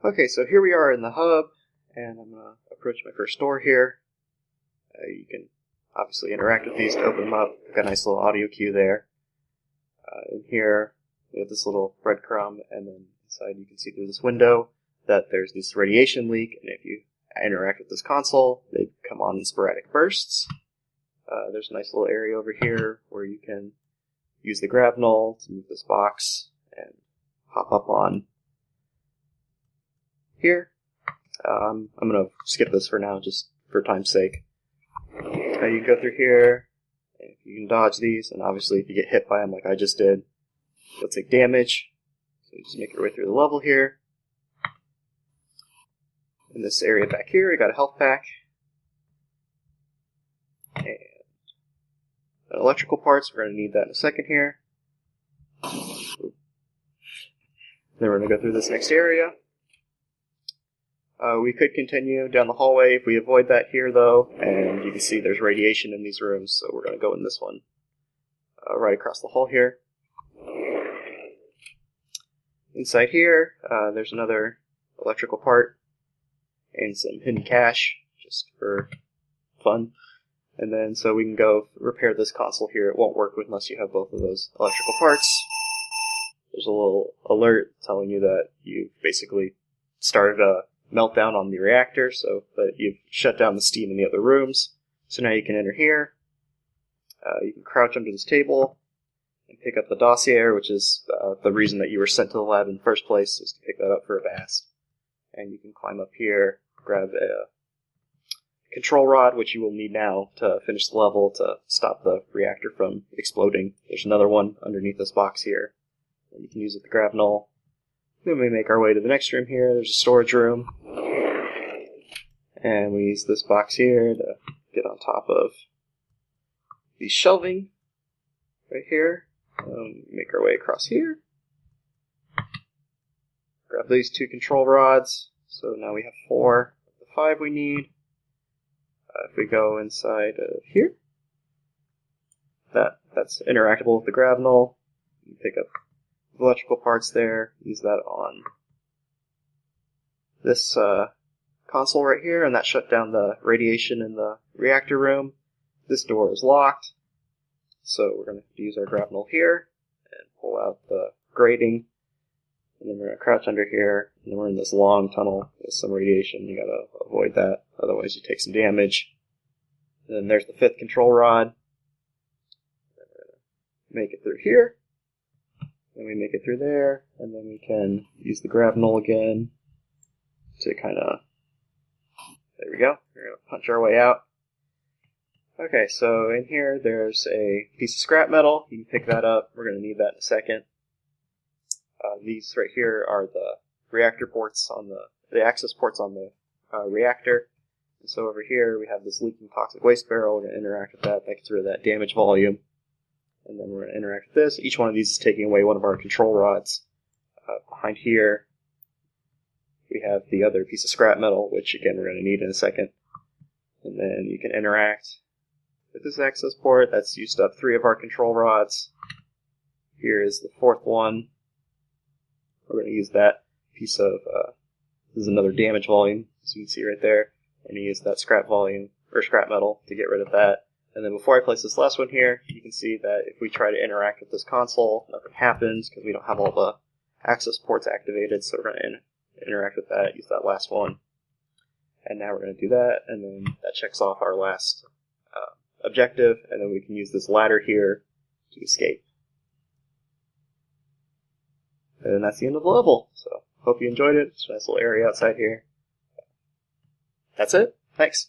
Okay, so here we are in the hub, and I'm going to approach my first door here. You can obviously interact with these to open them up. I've got a nice little audio cue there. In here, we have this little breadcrumb, and then inside you can see through this window that there's this radiation leak, and if you interact with this console, they come on in sporadic bursts. There's a nice little area over here where you can use the grav null to move this box and hop up on here. I'm going to skip this for now, just for time's sake. You can go through here, and you can dodge these, and obviously if you get hit by them like I just did, you'll take damage. So you just make your way through the level here. In this area back here, I got a health pack. And electrical parts, we're going to need that in a second here. Then we're going to go through this next area. We could continue down the hallway if we avoid that here, though, and you can see there's radiation in these rooms, so we're going to go in this one right across the hall here. Inside here, there's another electrical part and some hidden cache, just for fun. And then, so we can go repair this console here. It won't work unless you have both of those electrical parts. There's a little alert telling you that you've basically started a meltdown on the reactor, so that you've shut down the steam in the other rooms. So now you can enter here. You can crouch under this table and pick up the dossier, which is the reason that you were sent to the lab in the first place, was to pick that up for Avast. And you can climb up here, grab a control rod, which you will need now to finish the level to stop the reactor from exploding. There's another one underneath this box here. You can use it with the grav null. Then we make our way to the next room here. There's a storage room. And we use this box here to get on top of the shelving right here. Make our way across here. Grab these two control rods. So now we have 4 of the 5 we need. If we go inside of here, that's interactable with the grav null. You pick up electrical parts there, use that on this console right here, and that shut down the radiation in the reactor room. This door is locked, so we're going to use our grav null here and pull out the grating, and then we're going to crouch under here, and then we're in this long tunnel with some radiation. You got to avoid that, otherwise you take some damage. And then there's the 5th control rod. Make it through here. Then we make it through there, and then we can use the grav null again to kind of, there we go, we're going to punch our way out. Okay, so in here there's a piece of scrap metal. You can pick that up. We're going to need that in a second. These right here are the reactor ports on the access ports on the reactor. And so over here we have this leaking toxic waste barrel. We're going to interact with that. That gets rid of that damage volume. And then we're going to interact with this. Each one of these is taking away one of our control rods. Behind here, we have the other piece of scrap metal, which again we're going to need in a second. And then you can interact with this access port. That's used up 3 of our control rods. Here is the 4th one. We're going to use that piece of, this is another damage volume, as you can see right there. And use that scrap volume, or scrap metal, to get rid of that. And then before I place this last one here, you can see that if we try to interact with this console, nothing happens because we don't have all the access ports activated, so we're going to interact with that, use that last one. And now we're going to do that, and then that checks off our last objective, and then we can use this ladder here to escape. And that's the end of the level, so hope you enjoyed it. It's a nice little area outside here. That's it. Thanks.